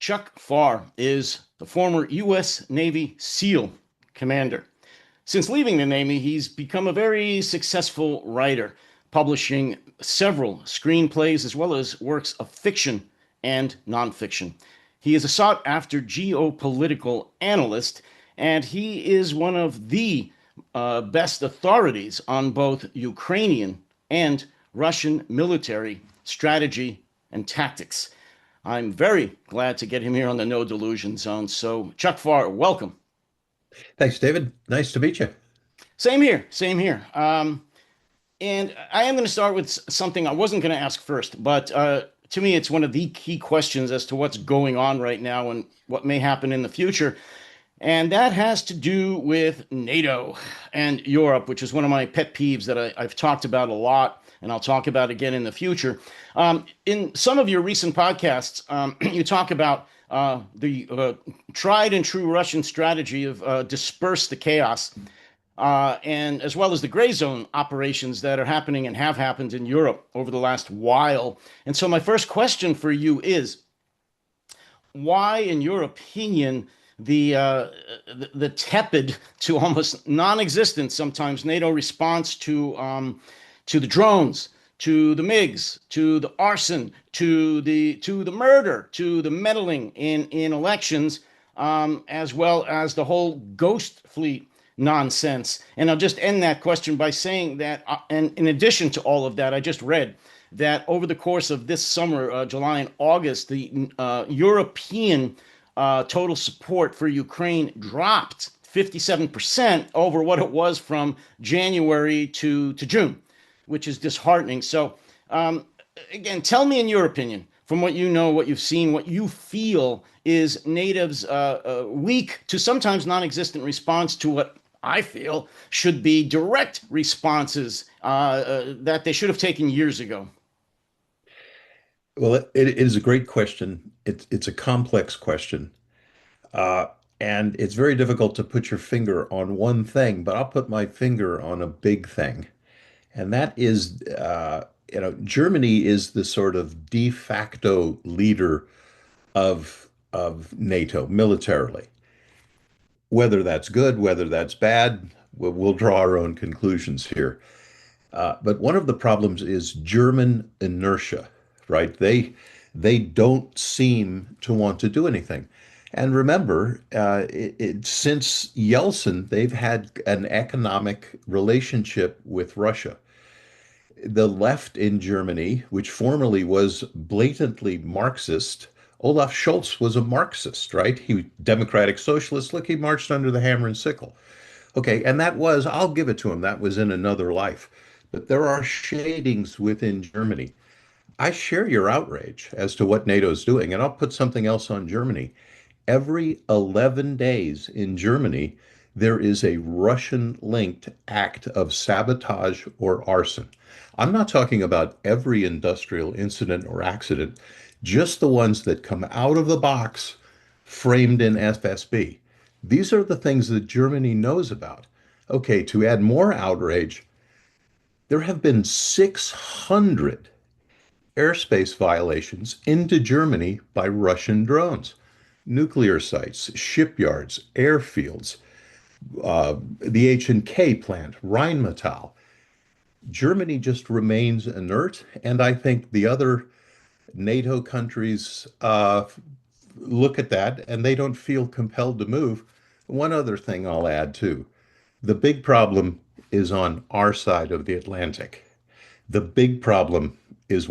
Chuck Pfarrer is the former U.S. Navy SEAL commander. Since leaving the Navy, he's become a very successful writer, publishing several screenplays as well as works of fiction and nonfiction. He is a sought after geopolitical analyst, and he is one of the best authorities on both Ukrainian and Russian military strategy and tactics. I'm very glad to get him here on the No Delusion Zone. So, Chuck Farr, welcome. Thanks, David. Nice to meet you. Same here, same here. And I am going to start with something I wasn't going to ask first, but to me, it's one of the key questions as to what's going on right now and what may happen in the future. And that has to do with NATO and Europe, which is one of my pet peeves that I've talked about a lot, and I'll talk about again in the future. In some of your recent podcasts, you talk about the tried and true Russian strategy of disperse the chaos, and as well as the gray zone operations that are happening and have happened in Europe over the last while. And so, my first question for you is, why, in your opinion, the tepid to almost non-existent sometimes NATO response to the drones, to the MiGs, to the arson, to the murder, to the meddling in elections, as well as the whole ghost fleet nonsense? And I'll just end that question by saying that, and in addition to all of that, I just read that over the course of this summer, July and August, the European total support for Ukraine dropped 57% over what it was from January to June, which is disheartening. So, again, tell me in your opinion, from what you know, what you've seen, what you feel is NATO's weak to sometimes non-existent response to what I feel should be direct responses that they should have taken years ago. Well, it is a great question. It's a complex question. Uh, and it's very difficult to put your finger on one thing, but I'll put my finger on a big thing. And that is, Germany is the sort of de facto leader of NATO militarily. Whether that's good, whether that's bad, we'll draw our own conclusions here. But one of the problems is German inertia, right? They don't seem to want to do anything. And remember, since Yeltsin, they've had an economic relationship with Russia. The left in Germany, which formerly was blatantly Marxist, Olaf Scholz was a Marxist, right? He democratic socialist. Look, he marched under the hammer and sickle. Okay, and that was, I'll give it to him, that was in another life. But there are shadings within Germany. I share your outrage as to what NATO's doing, and I'll put something else on Germany. Every 11 days in Germany, there is a Russian linked act of sabotage or arson. I'm not talking about every industrial incident or accident, just the ones that come out of the box framed in FSB. These are the things that Germany knows about. Okay, to add more outrage, there have been 600 airspace violations into Germany by Russian drones. Nuclear sites, shipyards, airfields, the H&K plant, Rheinmetall. Germany just remains inert, and I think the other NATO countries look at that and they don't feel compelled to move. One other thing I'll add too. The big problem is on our side of the Atlantic. The big problem